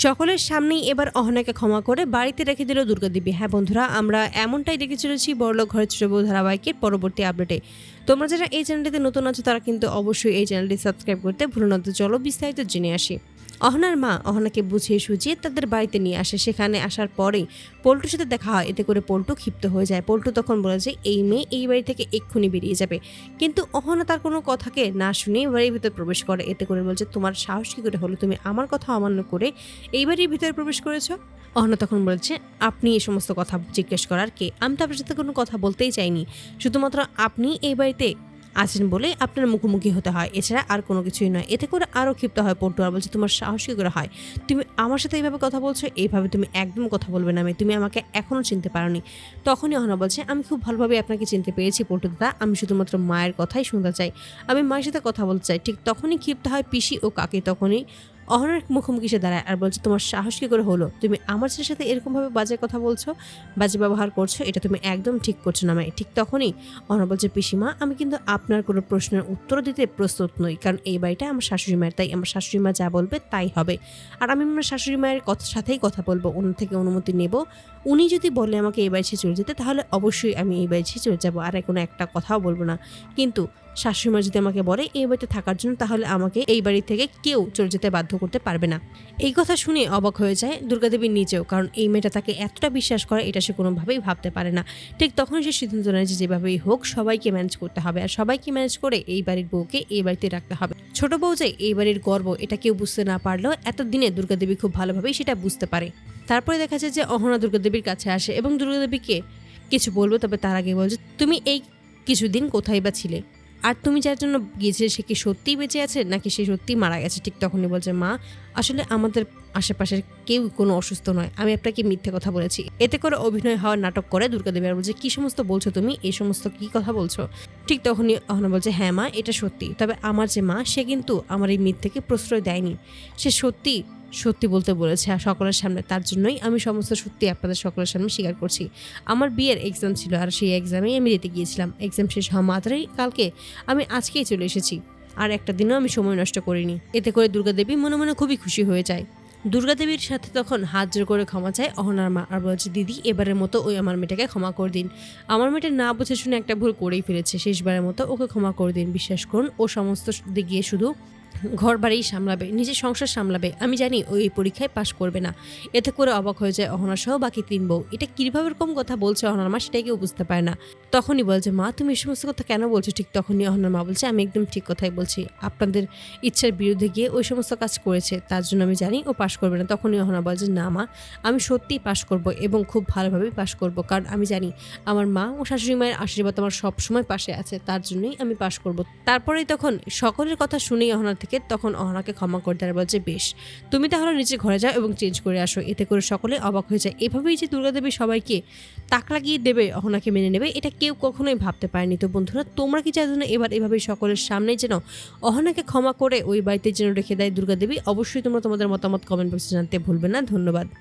সকলের সামনেই এবার অহনাকে ক্ষমা করে বাড়িতে রেখে দিল দুর্গাদেবী। হ্যাঁ বন্ধুরা, আমরা এমনটাই দেখে চলেছি বড়লোক ঘরের ছোট বউ ধারাবাহিকের পরবর্তী আপডেটে। তোমরা যারা এই চ্যানেলটিতে নতুন আছো তারা কিন্তু অবশ্যই এই চ্যানেলটি সাবস্ক্রাইব করতে ভুলো না। তো চলো বিস্তারিত জেনে আসি। অহনার মা অহনাকে বুঝিয়ে সুঝিয়ে তাদের বাড়িতে নিয়ে আসে। সেখানে আসার পরেই পল্টুর সাথে দেখা হয়। এতে করে পল্টু ক্ষিপ্ত হয়ে যায়। পল্টু তখন বলে যে এই মেয়ে এই বাড়ি থেকে এক্ষুনি বেরিয়ে যাবে, কিন্তু অহনা তার কোনো কথাকে না শুনে বাড়ির ভিতর প্রবেশ করে। এতে করে বলছে তোমার সাহস কী করে হলো, তুমি আমার কথা অমান্য করে এই বাড়ির ভিতরে প্রবেশ করেছো? অহনা তখন বলেছে আপনি এই সমস্ত কথা জিজ্ঞেস করার কে? আমি তো আপনার সাথে কোনো কথা বলতেই চাইনি, শুধুমাত্র আপনি এই বাড়িতে আছেন বলে আপনার মুখোমুখি হতে হয়, এছাড়া আর কোনো কিছুই নয়। এতে করে আরও ক্ষিপ্ত হয় পল্টু আর বলছে তোমার সাহস কী করে হয়, তুমি আমার সাথে এইভাবে কথা বলছো? এইভাবে তুমি একদম কথা বলবে না, তুমি আমাকে এখনও চিনতে পারোনি। তখনই অহনা বলছে আমি খুব ভালোভাবে আপনাকে চিনতে পেরেছি পল্টু দাদা, আমি শুধুমাত্র মায়ের কথাই শুনতে চাই, আমি মায়ের সাথে কথা বলতে চাই। ঠিক তখনই ক্ষিপ্ত হয় পিসি ও কাকি। তখনই অহনার মুখোমুখি সে দাঁড়ায় আর বলছে তোমার সাহস কী করে হলো, তুমি আমার ছেলের সাথে এরকমভাবে বাজে কথা বলছো, বাজে ব্যবহার করছো, এটা তুমি একদম ঠিক করছো না মায়ে। ঠিক তখনই অহনা বলছে পিসিমা আমি কিন্তু আপনার কোনো প্রশ্নের উত্তর দিতে প্রস্তুত নই, কারণ এই বাড়িটা আমার শাশুড়ি মায়ের, তাই আমার শাশুড়ি মা যা বলবে তাই হবে। আর আমি আমার শাশুড়ি মায়ের সাথেই কথা বলবো, ওনার থেকে অনুমতি নেব। উনি যদি বলে আমাকে এই বাড়ি ছেড়ে চলে যেতে তাহলে অবশ্যই আমি এই বাড়ি ছেড়ে চলে যাবো, আর কোনো একটা কথাও বলবো না। কিন্তু শাশুড়িমা যদি আমাকে বলে এই বাড়িতে থাকার জন্য তাহলে আমাকে এই বাড়ি থেকে কেউ চলে যেতে বাধ্য করতে পারবে না। এই কথা শুনে অবাক হয়ে যায় দুর্গাদেবীর নিজেও, কারণ এই মেয়েটা তাকে এতটা বিশ্বাস করে এটা সে কোনোভাবেই ভাবতে পারে না। ঠিক তখনই সে সিদ্ধান্ত নেয় যে যেভাবেই হোক সবাইকে ম্যানেজ করতে হবে, আর সবাইকে ম্যানেজ করে এই বাড়ির বউকে এই বাড়িতে রাখতে হবে। ছোট বউ যে এই বাড়ির গর্ব এটা কেউ বুঝতে না পারলেও এতদিনে দুর্গাদেবী খুব ভালোভাবেই সেটা বুঝতে পারে। তারপরে দেখা যায় যে অহনা দুর্গাদেবীর কাছে আসে এবং দুর্গাদেবীকে কিছু বলবে, তবে তার আগে বলছে তুমি এই কিছুদিন কোথায় বা ছিলে, আর তুমি যার জন্য গিয়েছিলে সে কি সত্যিই বেঁচে আছে নাকি সে সত্যিই মারা গেছে? ঠিক তখনই বলছে মা আসলে আমাদের আশেপাশের কেউ কোনো অসুস্থ নয়, আমি আপনাকে মিথ্যে কথা বলেছি। এতে করে অভিনয় হওয়ার নাটক করে দুর্গাদেবী আর বলছে কি সমস্ত বলছো তুমি, এই সমস্ত কি কথা বলছো? ঠিক তখনই অহনা বলছে হ্যাঁ মা এটা সত্যি, তবে আমার যে মা সে কিন্তু আমার এই মিথ্যেকে প্রশ্রয় দেয়নি, সে সত্যি সত্যি বলতে বলেছে সকলের সামনে, তার জন্যই আমি সমস্ত সত্যি আপনাদের সকলের সামনে স্বীকার করছি। আমার বিয়ের এক্সাম ছিল আর সেই এক্সামেই আমি দিতে গিয়েছিলাম, এক্সাম শেষ হওয়া মাত্রই কালকে আমি আজকেই চলে এসেছি, আর একটা দিনও আমি সময় নষ্ট করিনি। এতে করে দুর্গাদেবী মনে মনে খুবই খুশি হয়ে যায়। দুর্গাদেবীর সাথে তখন হাত জোর করে ক্ষমা চায় অহনার মা আর বলছে দিদি এবারের মতো ওই আমার মেয়েটাকে ক্ষমা করে দিন, আমার মেয়েটা না বুঝে শুনে একটা ভুল করেই ফেলেছে, শেষবারের মতো ওকে ক্ষমা করে দিন। বিশ্বাস করুন ও সমস্ত দিক গিয়ে শুধু ঘর বাড়ি সামলাবে, নিজের সংসার সামলাবে, আমি জানি ওই পরীক্ষায় পাশ করবে না। এতে করে অবাক হয়ে যায় অহনা সহ বাকি 3 বউ। এটা কীভাবে এরকম কথা বলছে অহনার মা সেটাই কেউ বুঝতে পারে না। তখনই বলছে মা তুমি এই সমস্ত কথা কেন বলছো? ঠিক তখনই অহনার মা বলছে আমি একদম ঠিক কথাই বলছি, আপনাদের ইচ্ছার বিরুদ্ধে গিয়ে ওই সমস্ত কাজ করেছে, তার জন্য আমি জানি ও পাশ করবে না। তখনই অহনা বলছে না মা আমি সত্যিই পাশ করব এবং খুব ভালোভাবেই পাশ করব, কারণ আমি জানি আমার মা ও শাশুড়ি মায়ের আশীর্বাদ আমার সবসময় পাশে আছে, তার জন্যই আমি পাশ করব। তারপরেই তখন সকলের কথা শুনেই অহনা থেকে তখন অহনাকে ক্ষমা করে দেয়, বলছে বেশ তুমি তাহলে নিচে ঘরে যাও এবং চেঞ্জ করে আসো। এতে করে সকলে অবাক হয়ে যায়, এভাবেই যে দুর্গাদেবী সবাইকে তাক লাগিয়ে দেবে, অহনাকে মেনে নেবে, এটা কেউ কখনোই ভাবতে পারেনি। তো বন্ধুরা তোমরা কি চাও যেন এবার এভাবেই সকলের সামনে যেন অহনাকে ক্ষমা করে ওই বাড়িতে যেন রেখে দেয় দুর্গাদেবী? অবশ্যই তোমরা তোমাদের মতামত কমেন্ট বক্সে জানতে ভুলবে না। ধন্যবাদ।